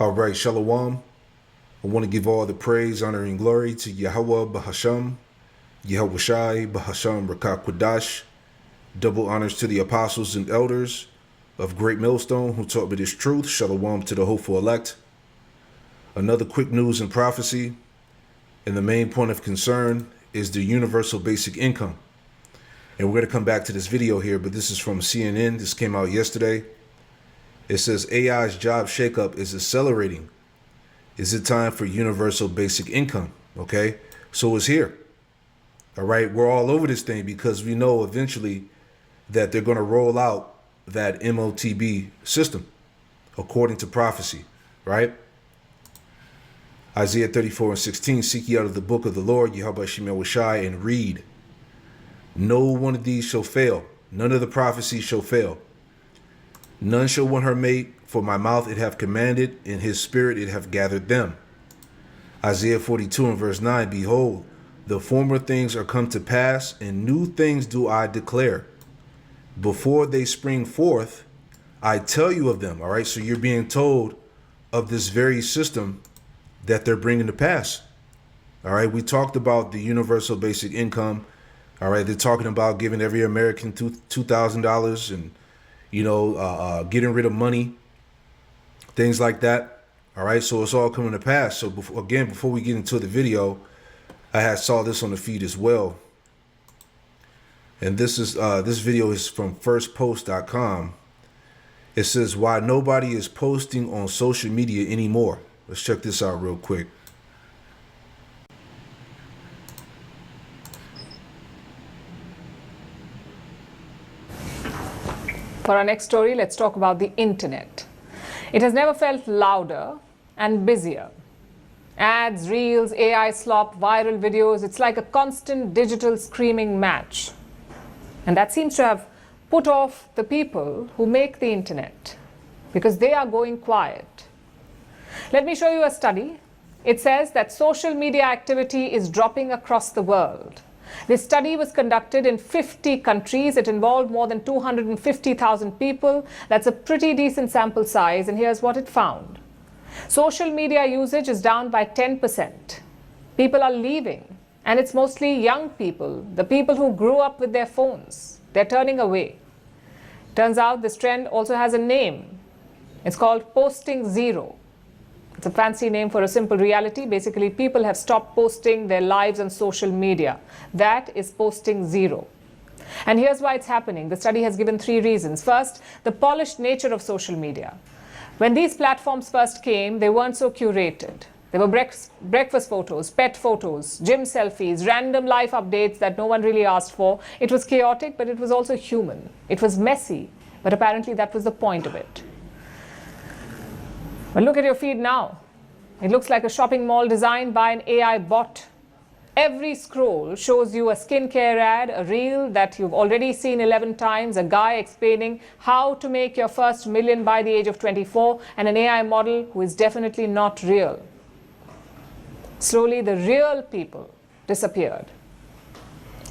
All right, Shalom. I want to give all the praise, honor, and glory to YAHAWAH, BAHASHAM, YAHAWASHI, BAHASHAM, Rakakwadash. Double honors to the apostles and elders of Great Millstone who taught me this truth. Shalom to the hopeful elect. Another quick news and prophecy, and the main point of concern is the universal basic income. And we're going to come back to this video here, but this is from CNN. This came out yesterday. It says AI's job shakeup is accelerating. Is it time for universal basic income? Okay, so it's here. All right, we're all over this thing because we know eventually that they're going to roll out that MOTB system according to prophecy, right? Isaiah 34:16, seek ye out of the book of the Lord, YAHAWASHI, and read. No one of these shall fail. None of the prophecies shall fail. None shall want her mate, for my mouth it have commanded, in his spirit it have gathered them. Isaiah 42 and verse 9, behold, the former things are come to pass, and new things do I declare. Before they spring forth, I tell you of them. All right, so you're being told of this very system that they're bringing to pass. All right, we talked about the universal basic income. All right, they're talking about giving every American $2,000 and, you know, getting rid of money, things like that. All right, so it's all coming to pass. So before we get into the video, I saw this on the feed as well. And this video is from firstpost.com. It says why nobody is posting on social media anymore. Let's check this out real quick. For our next story, let's talk about the internet. It has never felt louder and busier. Ads, reels, AI slop, viral videos, it's like a constant digital screaming match. And that seems to have put off the people who make the internet because they are going quiet. Let me show you a study. It says that social media activity is dropping across the world. This study was conducted in 50 countries. It involved more than 250,000 people. That's a pretty decent sample size, and here's what it found. Social media usage is down by 10%. People are leaving, and it's mostly young people, the people who grew up with their phones. They're turning away. Turns out this trend also has a name. It's called posting zero. It's a fancy name for a simple reality. Basically, people have stopped posting their lives on social media. That is posting zero. And here's why it's happening. The study has given 3 reasons. First, the polished nature of social media. When these platforms first came, they weren't so curated. There were breakfast photos, pet photos, gym selfies, random life updates that no one really asked for. It was chaotic, but it was also human. It was messy, but apparently that was the point of it. But look at your feed now. It looks like a shopping mall designed by an AI bot. Every scroll shows you a skincare ad, a reel that you've already seen 11 times, a guy explaining how to make your first million by the age of 24, and an AI model who is definitely not real. Slowly, the real people disappeared.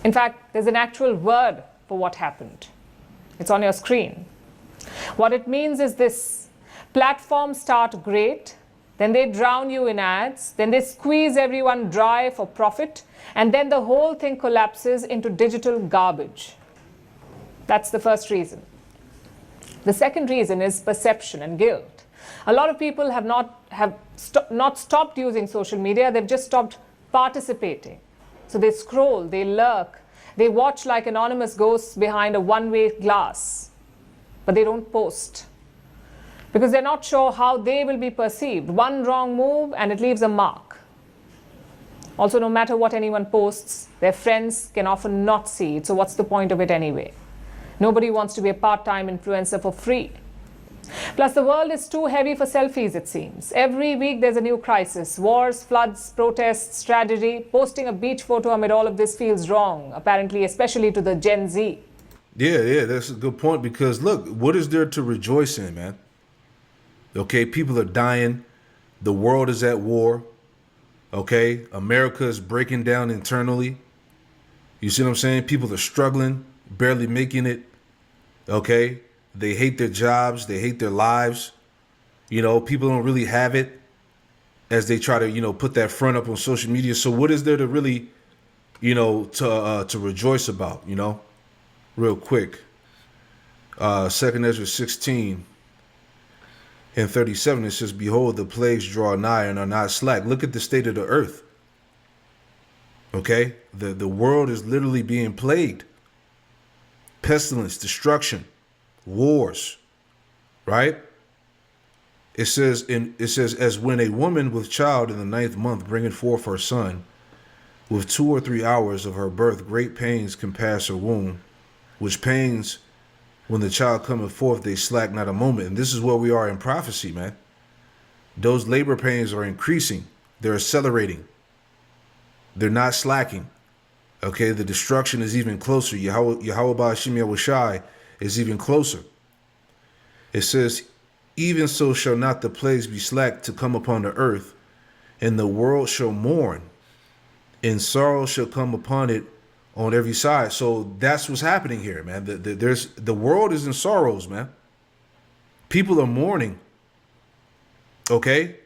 In fact, there's an actual word for what happened. It's on your screen. What it means is this. Platforms start great, then they drown you in ads, then they squeeze everyone dry for profit, and then the whole thing collapses into digital garbage. That's the first reason. The second reason is perception and guilt. A lot of people have not stopped using social media, they've just stopped participating. So they scroll, they lurk, they watch like anonymous ghosts behind a one-way glass, but they don't post. Because they're not sure how they will be perceived. One wrong move and it leaves a mark. Also, no matter what anyone posts, their friends can often not see it. So what's the point of it anyway? Nobody wants to be a part-time influencer for free. Plus, the world is too heavy for selfies, it seems. Every week there's a new crisis. Wars, floods, protests, tragedy. Posting a beach photo amid all of this feels wrong, apparently, especially to the Gen Z. Yeah, that's a good point because look, what is there to rejoice in, man? Okay, people are dying. The world is at war. Okay, America is breaking down internally. You see what I'm saying? People are struggling, barely making it. Okay, they hate their jobs. They hate their lives. You know, people don't really have it as they try to, you know, put that front up on social media. So what is there to really, you know, to rejoice about, you know? Real quick. 2nd Ezra 16 and 37, it says, behold, the plagues draw nigh and are not slack. Look at the state of the earth. Okay? The world is literally being plagued. Pestilence, destruction, wars, right? It says, as when a woman with child in the 9th month bringeth forth her son, with 2 or 3 hours of her birth, great pains compass her womb, which pains when the child cometh forth, they slack not a moment. And this is where we are in prophecy, man. Those labor pains are increasing. They're accelerating. They're not slacking. Okay, the destruction is even closer. YAHAWAH BAHASHAM YAHAWASHI is even closer. It says, even so shall not the plagues be slack to come upon the earth, and the world shall mourn, and sorrow shall come upon it on every side. So that's what's happening here, man. The world is in sorrows, man. People are mourning. Okay,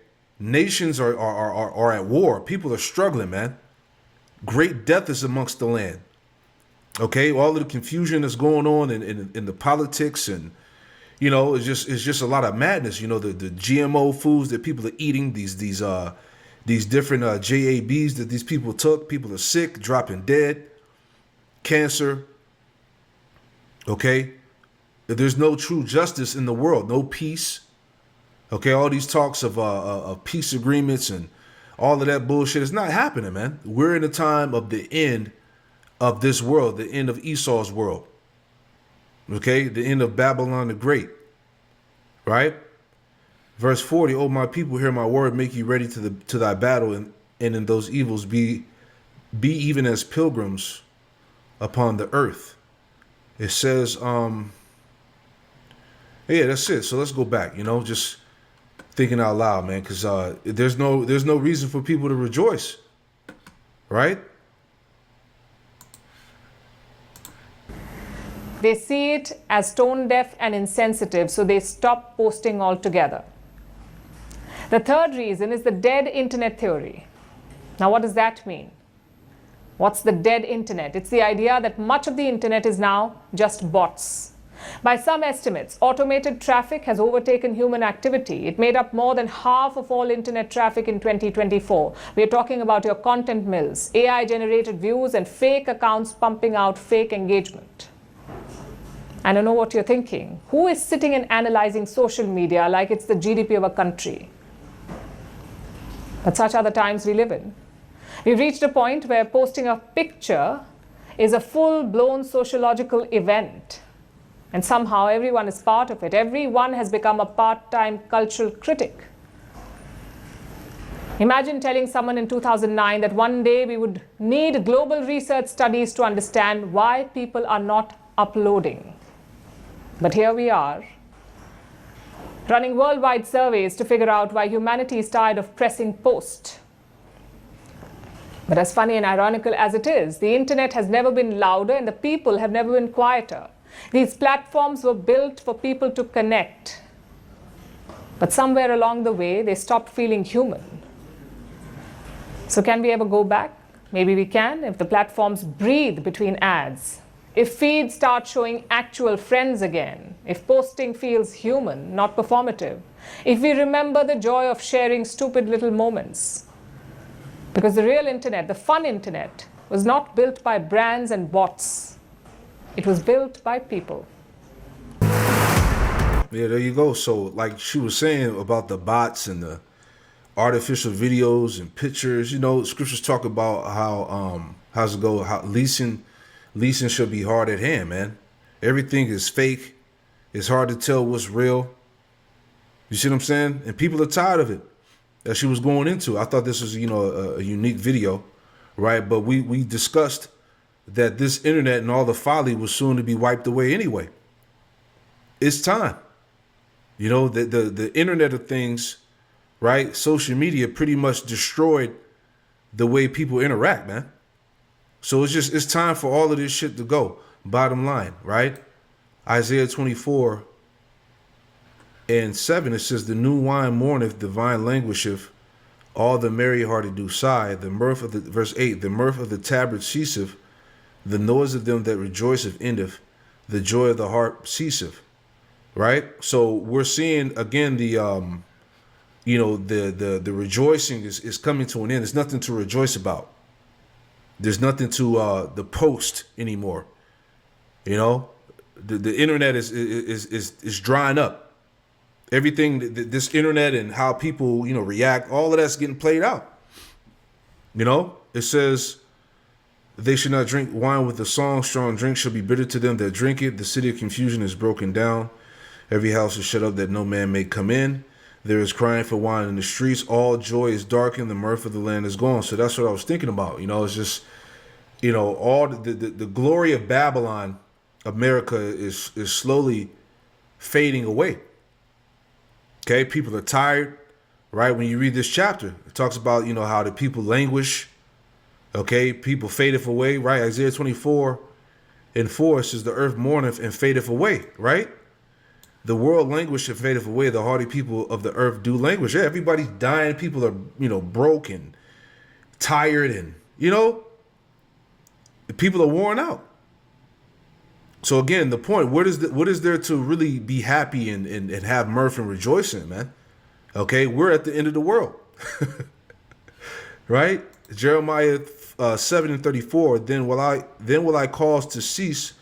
nations are at war. People are struggling, man. Great death is amongst the land. Okay, all of the confusion that's going on in the politics, and you know, it's just a lot of madness. You know, the GMO foods that people are eating, these different JABs that these people took. People are sick, dropping dead, cancer. Okay, there's no true justice in the world, no peace. Okay, all these talks of peace agreements and all of that bullshit is not happening, man. We're in a time of the end of this world, the end of Esau's world. Okay, the end of Babylon the Great. Right? Verse 40, O my people, hear my word, make you ready to thy battle, and in those evils be even as pilgrims upon the earth. It says, yeah, that's it. So let's go back, you know, just thinking out loud, man, because there's no reason for people to rejoice, right? They see it as tone deaf and insensitive, so they stop posting altogether. The third reason is the dead internet theory. Now, what does that mean? What's the dead internet? It's the idea that much of the internet is now just bots. By some estimates, automated traffic has overtaken human activity. It made up more than half of all internet traffic in 2024. We're talking about your content mills, AI-generated views, and fake accounts pumping out fake engagement. And I know what you're thinking. Who is sitting and analyzing social media like it's the GDP of a country? But such are the times we live in. We've reached a point where posting a picture is a full-blown sociological event. And somehow everyone is part of it. Everyone has become a part-time cultural critic. Imagine telling someone in 2009 that one day we would need global research studies to understand why people are not uploading. But here we are, running worldwide surveys to figure out why humanity is tired of pressing post. But as funny and ironical as it is, the internet has never been louder and the people have never been quieter. These platforms were built for people to connect. But somewhere along the way, they stopped feeling human. So can we ever go back? Maybe we can if the platforms breathe between ads. If feeds start showing actual friends again, if posting feels human, not performative, if we remember the joy of sharing stupid little moments. Because the real internet, the fun internet, was not built by brands and bots. It was built by people. Yeah, there you go. So like she was saying about the bots and the artificial videos and pictures, you know, scriptures talk about how's it go, how leasing should be hard at hand, man. Everything is fake. It's hard to tell what's real. You see what I'm saying? And people are tired of it. That she was going into. I thought this was, you know, a unique video, right? But we discussed that this internet and all the folly was soon to be wiped away anyway. It's time. You know, the internet of things, right? Social media pretty much destroyed the way people interact, man. So it's time for all of this shit to go. Bottom line, right? Isaiah 24 And 7, it says, the new wine mourneth, the vine languisheth, all the merry-hearted do sigh. The mirth of the verse 8, the mirth of the tabret ceaseth, the noise of them that rejoiceth endeth, the joy of the harp ceaseth. Right? So we're seeing again the you know, the rejoicing is coming to an end. There's nothing to rejoice about. There's nothing to the post anymore. You know, the internet is drying up. Everything, this internet and how people, you know, react, all of that's getting played out. You know, it says, they should not drink wine with the song. Strong drink shall be bitter to them that drink it. The city of confusion is broken down. Every house is shut up that no man may come in. There is crying for wine in the streets. All joy is darkened. The mirth of the land is gone. So that's what I was thinking about. You know, it's just, you know, all the glory of Babylon, America is slowly fading away. Okay, people are tired, right? When you read this chapter, it talks about, you know, how the people languish. Okay, people fadeth away, right? Isaiah 24:4 says, the earth mourneth and fadeth away, right? The world languish and fadeth away. The hardy people of the earth do languish. Yeah, everybody's dying. People are, you know, broken, tired, and, you know, people are worn out. So again, the point, what is there to really be happy and have mirth and rejoicing, man? Okay, we're at the end of the world. Right? Jeremiah 7:34, then will I cause to cease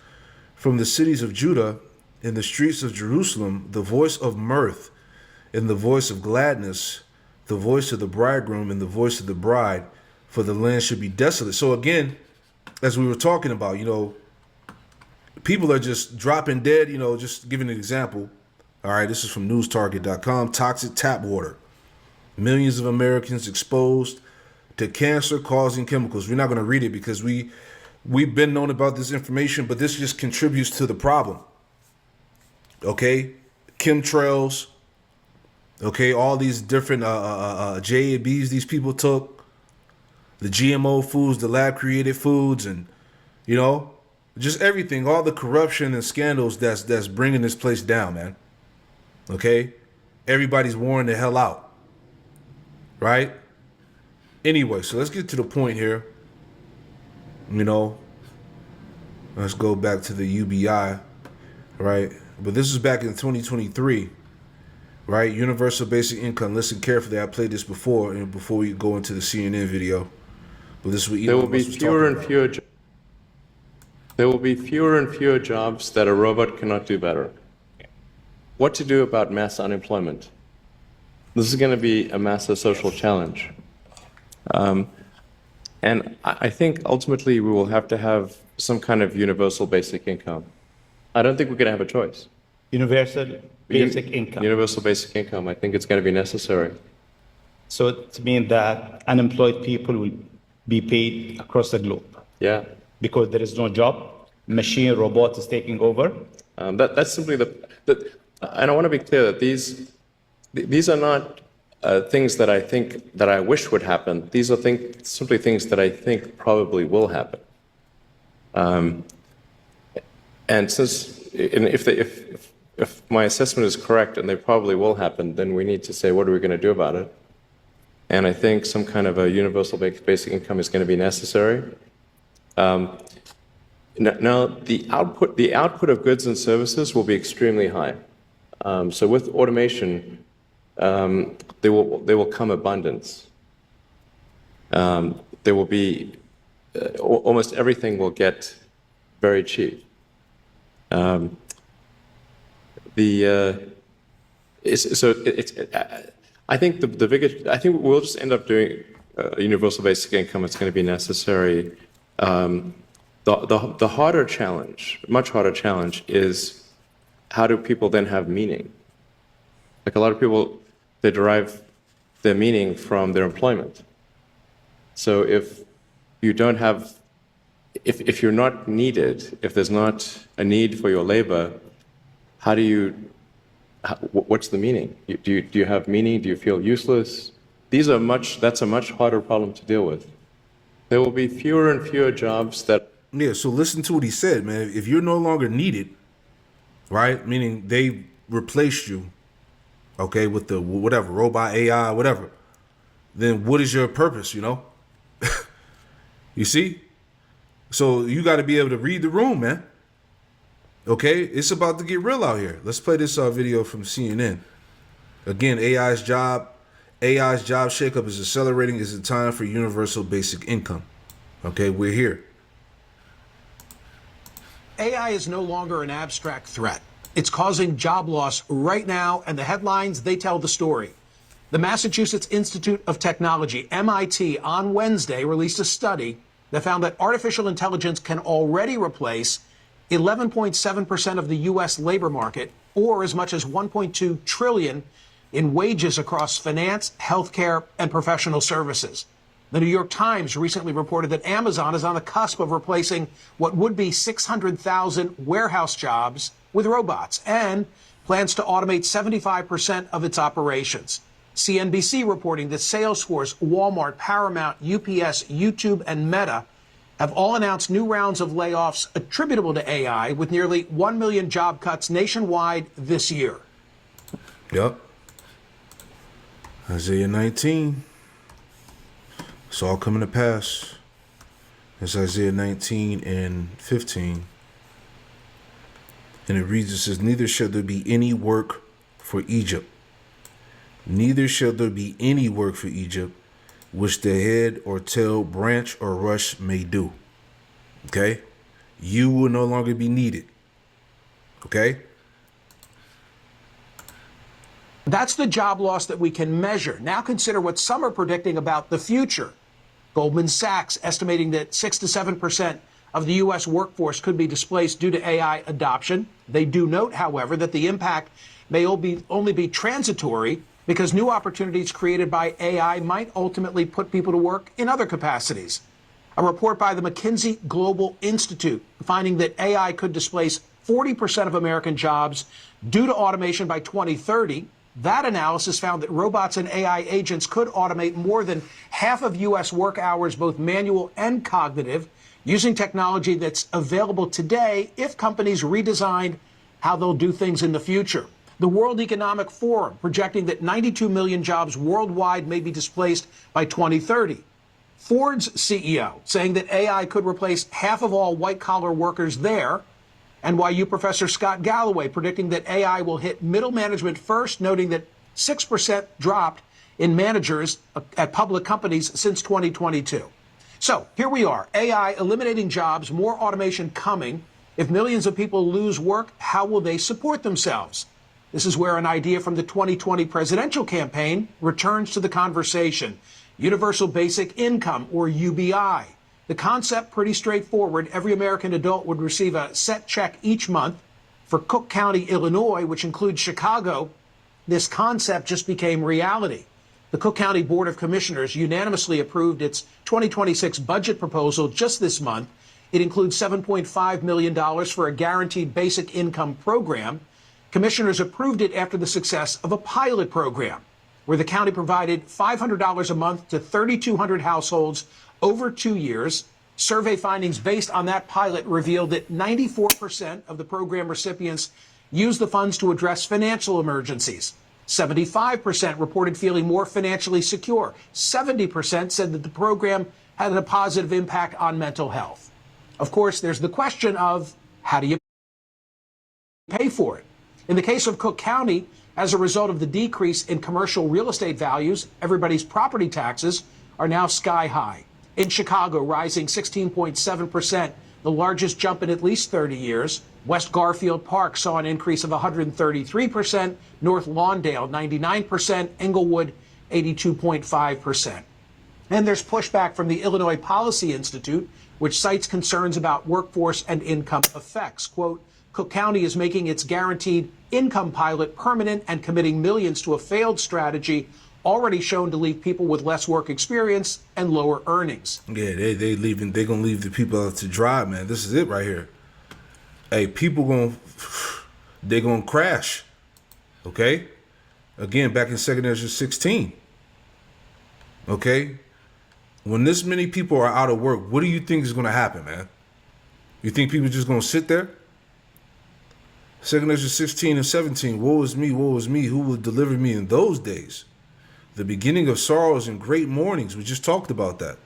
from the cities of Judah in the streets of Jerusalem the voice of mirth and the voice of gladness, the voice of the bridegroom and the voice of the bride, for the land should be desolate. So again, as we were talking about, you know, people are just dropping dead, you know, just giving an example. All right, this is from newstarget.com. Toxic tap water. Millions of Americans exposed to cancer-causing chemicals. We're not going to read it because we've been known about this information, but this just contributes to the problem. Okay? Chemtrails. Okay? All these different JABs these people took. The GMO foods, the lab-created foods, and, you know, just everything, all the corruption and scandals that's bringing this place down, man. Okay? Everybody's worn the hell out. Right? Anyway, so let's get to the point here. You know, let's go back to the UBI, right? But this is back in 2023, right? Universal basic income. Listen carefully. I played this before, and before we go into the CNN video. But this is what Elon there will be Musk was fewer and talking fewer. There will be fewer and fewer jobs that a robot cannot do better. What to do about mass unemployment? This is going to be a massive social challenge. And I think ultimately we will have to have some kind of universal basic income. I don't think we're going to have a choice. Universal basic income. Universal basic income, I think it's going to be necessary. So it means that unemployed people will be paid across the globe Yeah. because there is no job. Machine robot is taking over. That's simply and I want to be clear that these are not things that I think that I wish would happen. These are simply things that I think probably will happen. And if my assessment is correct and they probably will happen, then we need to say, what are we going to do about it? And I think some kind of a universal basic income is going to be necessary. Now, the output of goods and services will be extremely high. So with automation, there will come abundance. There will be almost everything will get very cheap. I think I think we'll just end up doing universal basic income. It's going to be necessary. The harder challenge, much harder challenge, is how do people then have meaning? Like a lot of people, they derive their meaning from their employment. So if you don't have, if you're not needed, if there's not a need for your labor, how do you, what's the meaning? Do you have meaning? Do you feel useless? That's a much harder problem to deal with. There will be fewer and fewer jobs that. Yeah, so listen to what he said, man. If you're no longer needed, right, meaning they replaced you, okay, with the whatever, robot, AI, whatever, then what is your purpose, you know? You see? So you got to be able to read the room, man. Okay? It's about to get real out here. Let's play this video from CNN. Again, AI's job shakeup is accelerating. Is it time for universal basic income? Okay, we're here. AI is no longer an abstract threat. It's causing job loss right now, and the headlines, they tell the story. The Massachusetts Institute of Technology, MIT, on Wednesday released a study that found that artificial intelligence can already replace 11.7% of the U.S. labor market, or as much as 1.2 trillion in wages across finance, healthcare, and professional services. The New York Times recently reported that Amazon is on the cusp of replacing what would be 600,000 warehouse jobs with robots and plans to automate 75% of its operations. CNBC reporting that Salesforce, Walmart, Paramount, UPS, YouTube, and Meta have all announced new rounds of layoffs attributable to AI, with nearly 1 million job cuts nationwide this year. Yep. Isaiah 19. It's all coming to pass. It's Isaiah 19 and 15. And it reads, it says, neither shall there be any work for Egypt. Neither shall there be any work for Egypt, which the head or tail, branch or rush may do. Okay? You will no longer be needed. Okay? That's the job loss that we can measure. Now consider what some are predicting about the future. Goldman Sachs estimating that 6 to 7% of the U.S. workforce could be displaced due to AI adoption. They do note, however, that the impact may only be transitory because new opportunities created by AI might ultimately put people to work in other capacities. A report by the McKinsey Global Institute finding that AI could displace 40% of American jobs due to automation by 2030. That analysis found that robots and AI agents could automate more than half of U.S. work hours, both manual and cognitive, using technology that's available today if companies redesigned how they'll do things in the future. The World Economic Forum projecting that 92 million jobs worldwide may be displaced by 2030. Ford's CEO saying that AI could replace half of all white-collar workers there. NYU professor Scott Galloway predicting that AI will hit middle management first, noting that 6% dropped in managers at public companies since 2022. So here we are, AI eliminating jobs, more automation coming. If millions of people lose work, how will they support themselves? This is where an idea from the 2020 presidential campaign returns to the conversation. Universal Basic Income, or UBI. The concept, pretty straightforward. Every American adult would receive a set check each month. For Cook County, Illinois, which includes Chicago, this concept just became reality. The Cook County Board of Commissioners unanimously approved its 2026 budget proposal just this month. It includes $7.5 million for a guaranteed basic income program. Commissioners approved it after the success of a pilot program, where the county provided $500 a month to 3,200 households over 2 years. Survey findings based on that pilot revealed that 94% of the program recipients used the funds to address financial emergencies. 75% reported feeling more financially secure. 70% said that the program had a positive impact on mental health. Of course, there's the question of how do you pay for it? In the case of Cook County, as a result of the decrease in commercial real estate values, everybody's property taxes are now sky high. In Chicago, rising 16.7%, the largest jump in at least 30 years. West Garfield Park saw an increase of 133%, North Lawndale 99%, Englewood 82.5%. And there's pushback from the Illinois Policy Institute, which cites concerns about workforce and income effects. Quote, Cook County is making its guaranteed income pilot permanent and committing millions to a failed strategy already shown to leave people with less work experience and lower earnings. Yeah, they leaving. They gonna leave the people out to dry, man. This is it right here. Hey, they gonna crash. Okay, again, back in 2 Ezra 16. Okay, when this many people are out of work, what do you think is gonna happen, man? You think people just gonna sit there? Second Ezra 16 and 17. Woe is me, who will deliver me in those days? The beginning of sorrows and great mournings. We just talked about that.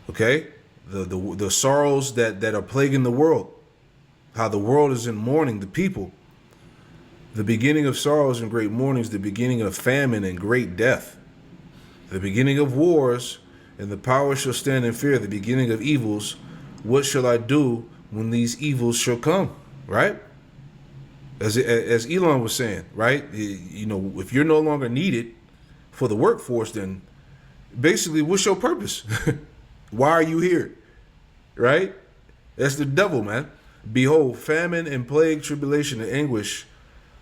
Okay? The sorrows that are plaguing the world. How the world is in mourning, the people. The beginning of sorrows and great mournings, the beginning of famine and great death. The beginning of wars, and the power shall stand in fear. The beginning of evils. What shall I do when these evils shall come? Right? As Elon was saying, right? You know, if you're no longer needed for the workforce, then basically, what's your purpose? Why are you here? Right? That's the devil, man. Behold, famine and plague, tribulation and anguish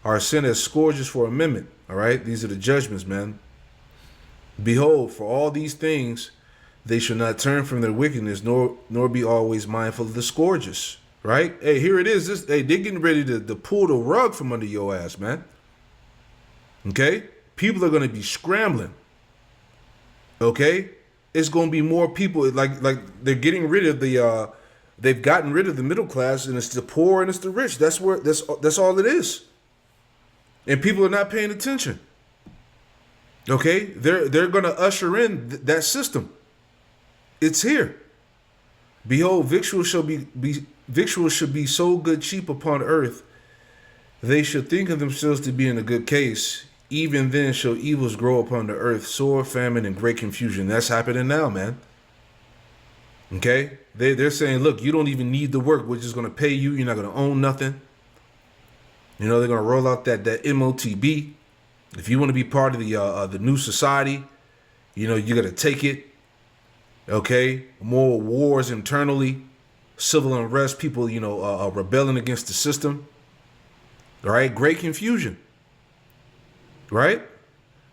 are sent as scourges for amendment. All right? These are the judgments, man. Behold, for all these things, they shall not turn from their wickedness, nor be always mindful of the scourges. Right? Hey, here it is. Hey, they're getting ready to pull the rug from under your ass, man. Okay? People are going to be scrambling. Okay? It's going to be more people. Like they're getting rid of the, they've gotten rid of the middle class, and it's the poor and it's the rich. That's all it is. And people are not paying attention. Okay? They're going to usher in that system. It's here. Behold, victuals should be so good cheap upon earth, they should think of themselves to be in a good case. Even then shall evils grow upon the earth, sore famine and great confusion. That's happening now, man. Okay? They're saying, look, you don't even need the work. We're just going to pay you. You're not going to own nothing. You know, they're going to roll out that MOTB. If you want to be part of the new society, you know, you got to take it. Okay? More wars internally. Civil unrest, people, you know, rebelling against the system. All right, great confusion. Right?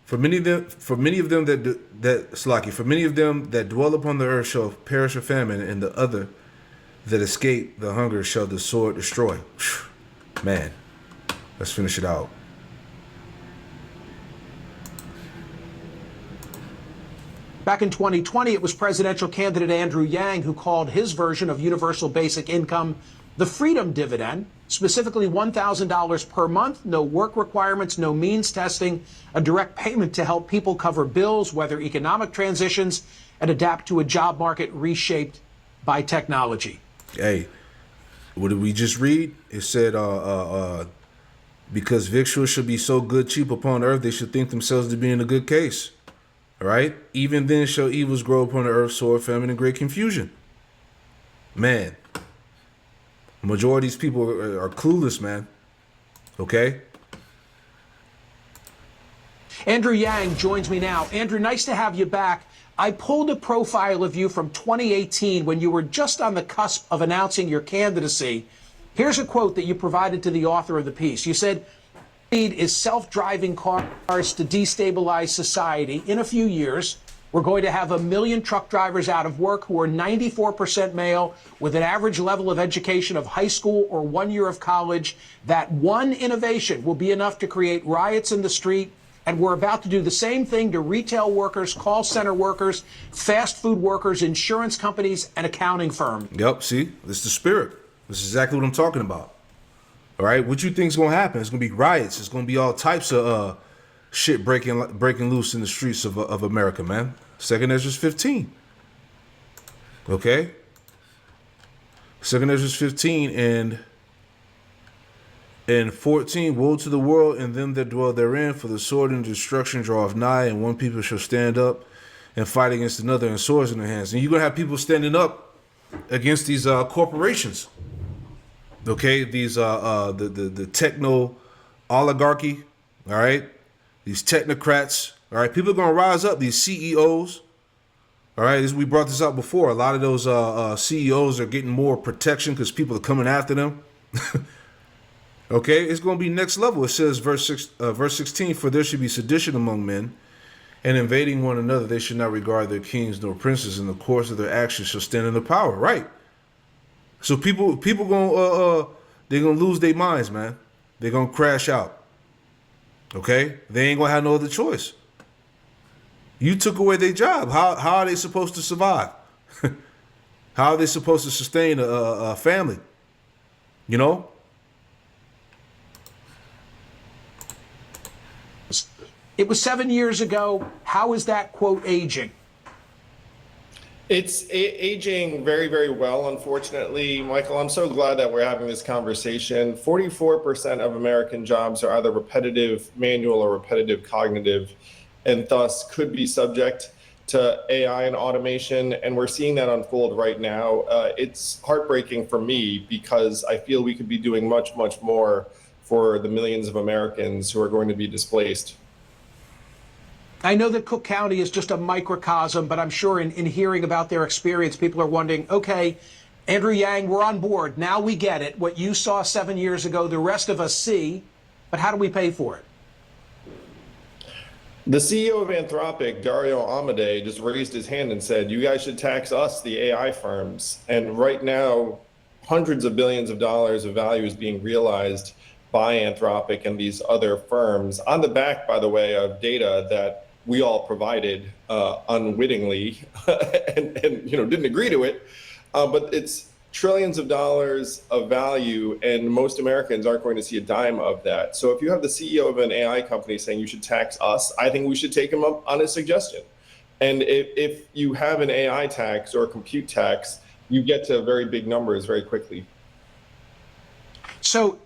For many of them that dwell upon the earth shall perish of famine, and the other that escape the hunger shall the sword destroy. Man, let's finish it out. Back in 2020, it was presidential candidate Andrew Yang who called his version of universal basic income the freedom dividend, specifically $1,000 per month, no work requirements, no means testing, a direct payment to help people cover bills, weather economic transitions, and adapt to a job market reshaped by technology. Hey, what did we just read? It said, because victuals should be so good cheap upon earth, they should think themselves to be in a good case. All right? Even then shall evils grow upon the earth, sore famine and great confusion. Man, majority of these people are clueless, man. Okay? Andrew Yang joins me now. Andrew, nice to have you back. I pulled a profile of you from 2018 when you were just on the cusp of announcing your candidacy. Here's a quote that you provided to the author of the piece. You said, "Need is self-driving cars to destabilize society. In a few years, we're going to have 1 million truck drivers out of work who are 94% male with an average level of education of high school or 1 year of college. That one innovation will be enough to create riots in the street. And we're about to do the same thing to retail workers, call center workers, fast food workers, insurance companies, and accounting firms." Yep, see? This is the spirit. This is exactly what I'm talking about. All right? What you think is going to happen? It's going to be riots. It's going to be all types of shit breaking loose in the streets of America, man. 2nd Ezra 15. Okay? 2nd Ezra 15 and 14. Woe to the world and them that dwell therein, for the sword and destruction draweth nigh, and one people shall stand up and fight against another, and swords in their hands. And you're going to have people standing up against these corporations. Okay? These the techno oligarchy. All right? These technocrats. All right? People are going to rise up. These CEOs. All right? We brought this up before. A lot of those CEOs are getting more protection because people are coming after them. Okay? It's going to be next level. It says, verse 16, "For there should be sedition among men, and invading one another. They should not regard their kings nor princes. In the course of their actions shall stand in the power." Right? So people going they're going to lose their minds, man. They're going to crash out. Okay? They ain't going to have no other choice. You took away their job. How are they supposed to survive? How are they supposed to sustain a family? You know? It was 7 years ago. How is that quote aging? It's aging very, very well, unfortunately, Michael. I'm so glad that we're having this conversation. 44% of American jobs are either repetitive manual or repetitive cognitive, and thus could be subject to AI and automation. And we're seeing that unfold right now. It's heartbreaking for me because I feel we could be doing much, much more for the millions of Americans who are going to be displaced. I know that Cook County is just a microcosm, but I'm sure in hearing about their experience, people are wondering, okay, Andrew Yang, we're on board. Now we get it. What you saw 7 years ago, the rest of us see, but how do we pay for it? The CEO of Anthropic, Dario Amodei, just raised his hand and said, you guys should tax us, the AI firms. And right now, hundreds of billions of dollars of value is being realized by Anthropic and these other firms on the back, by the way, of data that we all provided unwittingly and didn't agree to it. But it's trillions of dollars of value, and most Americans aren't going to see a dime of that. So if you have the CEO of an AI company saying you should tax us, I think we should take him up on his suggestion. And if you have an AI tax or a compute tax, you get to very big numbers very quickly. So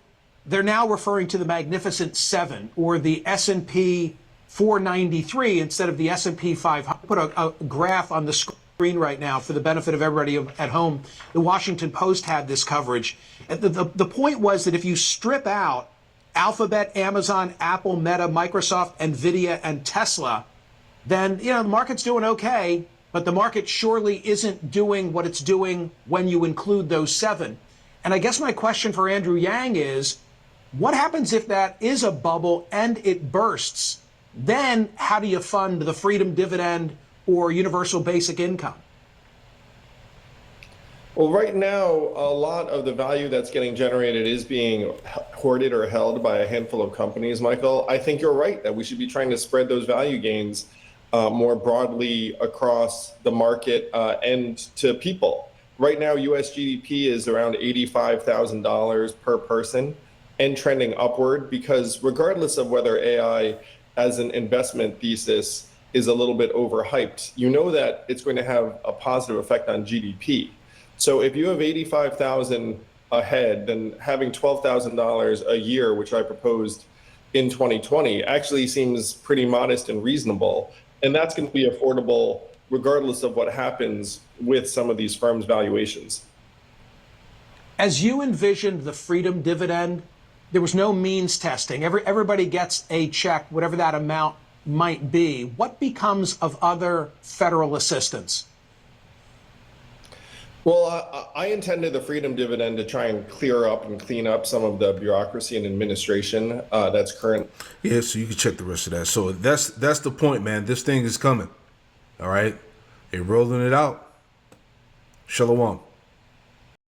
they're now referring to the Magnificent Seven, or the S&P 493 instead of the S&P 500. Put a graph on the screen right now for the benefit of everybody at home. The Washington Post had this coverage. And the point was that if you strip out Alphabet, Amazon, Apple, Meta, Microsoft, Nvidia, and Tesla, then the market's doing okay, but the market surely isn't doing what it's doing when you include those seven. And I guess my question for Andrew Yang is, what happens if that is a bubble and it bursts? Then how do you fund the freedom dividend or universal basic income? Well, right now, a lot of the value that's getting generated is being hoarded or held by a handful of companies, Michael. I think you're right that we should be trying to spread those value gains more broadly across the market and to people. Right now, US GDP is around $85,000 per person and trending upward, because regardless of whether AI as an investment thesis is a little bit overhyped, you know that it's going to have a positive effect on GDP. So if you have 85,000 ahead, then having $12,000 a year, which I proposed in 2020, actually seems pretty modest and reasonable. And that's going to be affordable regardless of what happens with some of these firms' valuations. As you envisioned the freedom dividend, there was no means testing. Everybody gets a check, whatever that amount might be. What becomes of other federal assistance? Well, I intended the freedom dividend to try and clear up and clean up some of the bureaucracy and administration that's current. Yeah, so you can check the rest of that. So that's the point, man. This thing is coming. All right? They're rolling it out. Shalom.